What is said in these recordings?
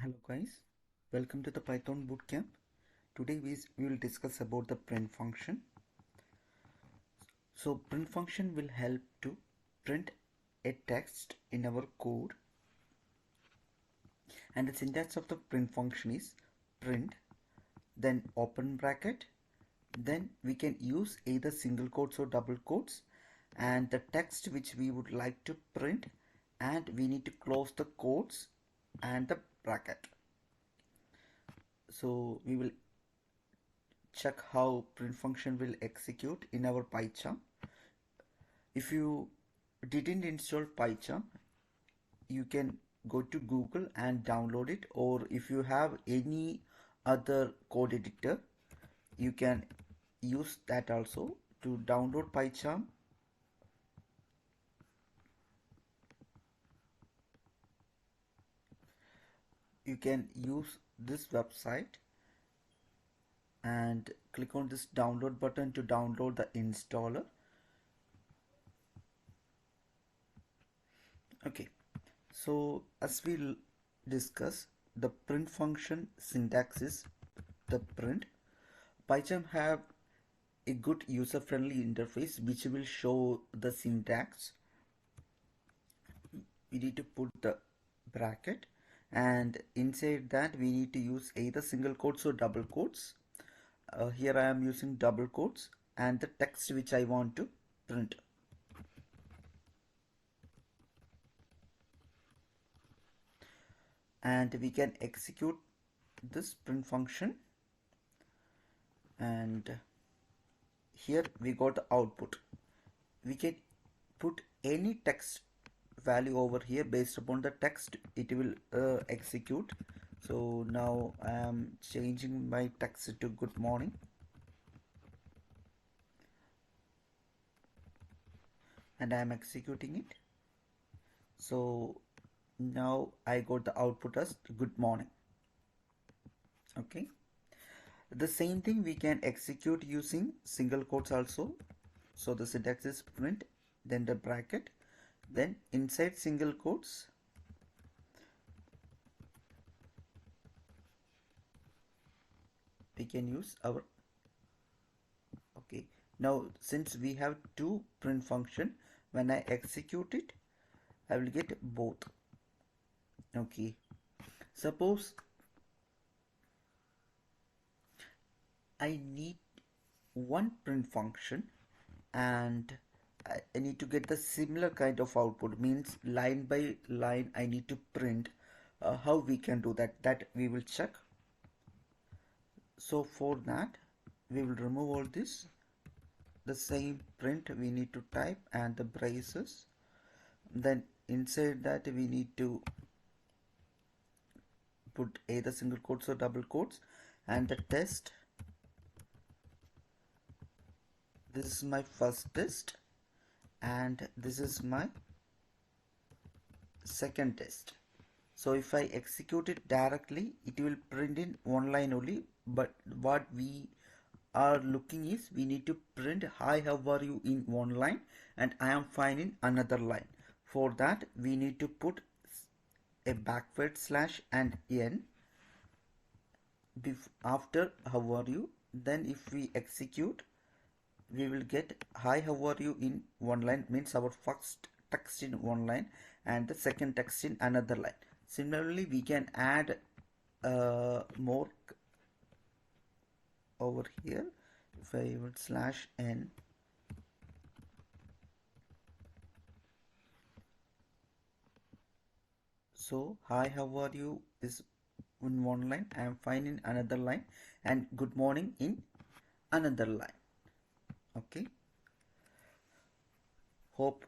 Hello guys, welcome to the Python bootcamp. Today we will discuss about the print function. So print function will help to print a text in our code, and the syntax of the print function is print, then open bracket, then we can use either single quotes or double quotes, and the text which we would like to print, and we need to close the quotes and the bracket. So we will check how print function will execute in our PyCharm. If you didn't install PyCharm, you can go to Google and download it, or if you have any other code editor, you can use that also to download PyCharm. You can use this website and click on this download button to download the installer. Okay, so as we discuss, the print function syntax is the print. PyCharm have a good user-friendly interface which will show the syntax. We need to put the bracket, and inside that we need to use either single quotes or double quotes. Here I am using double quotes, and the text which I want to print. And we can execute this print function, and here we got the output. We can put any text value over here. Based upon the text it will execute. So now I am changing my text to good morning, and I am executing it. So now I got the output as good morning. Okay, the same thing we can execute using single quotes also. So the syntax is print, then the bracket, then inside single quotes we can use our. Okay, now since we have two print function, when I execute it I will get both. Okay, suppose I need one print function and I need to get the similar kind of output, means line by line I need to print. How we can do that we will check. So for that we will remove all this. The same print we need to type and the braces, then inside that we need to put either single quotes or double quotes, and the test. This is my first test and this is my second test. So if I execute it directly it will print in one line only, but what we are looking is we need to print hi how are you in one line and I am fine in another line. For that we need to put a backward slash and n after how are you. Then if we execute we will get hi how are you in one line, means our first text in one line and the second text in another line. Similarly we can add more over here. If I would slash n, so hi how are you is in one line, I am fine in another line, and good morning in another line. Okay, hope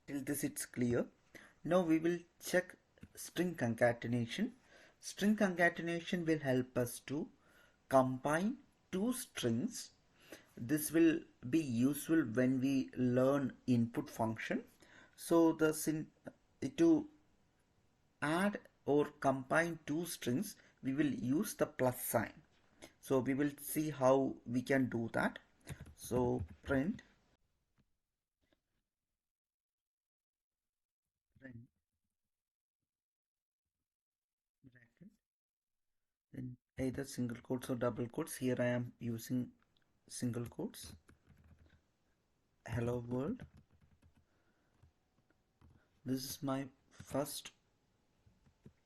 till this it's clear. Now we will check string concatenation. String concatenation will help us to combine two strings. This will be useful when we learn input function. So to add or combine two strings we will use the plus sign. So we will see how we can do that. So print either single quotes or double quotes. Here I am using single quotes. Hello world. This is my first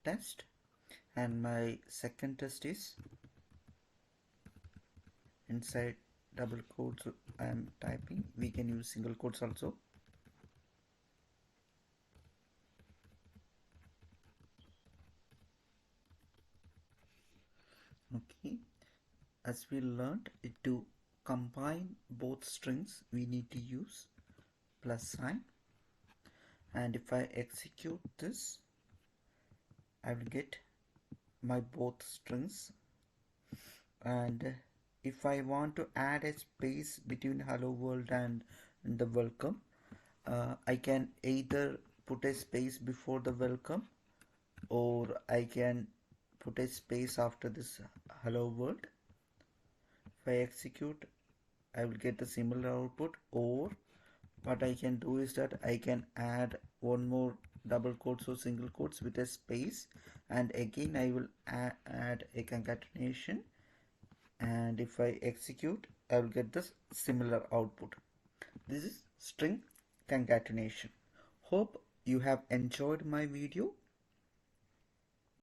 test, and my second test is inside double quotes I am typing. We can use single quotes also. Okay, as we learned, to combine both strings we need to use plus sign, and if I execute this I will get my both strings. And if I want to add a space between hello world and the welcome, I can either put a space before the welcome, or I can put a space after this hello world. If I execute, I will get a similar output. Or what I can do is that I can add one more double quotes or single quotes with a space, and again I will add a concatenation, and if I execute I will get this similar output. This is string concatenation. Hope you have enjoyed my video.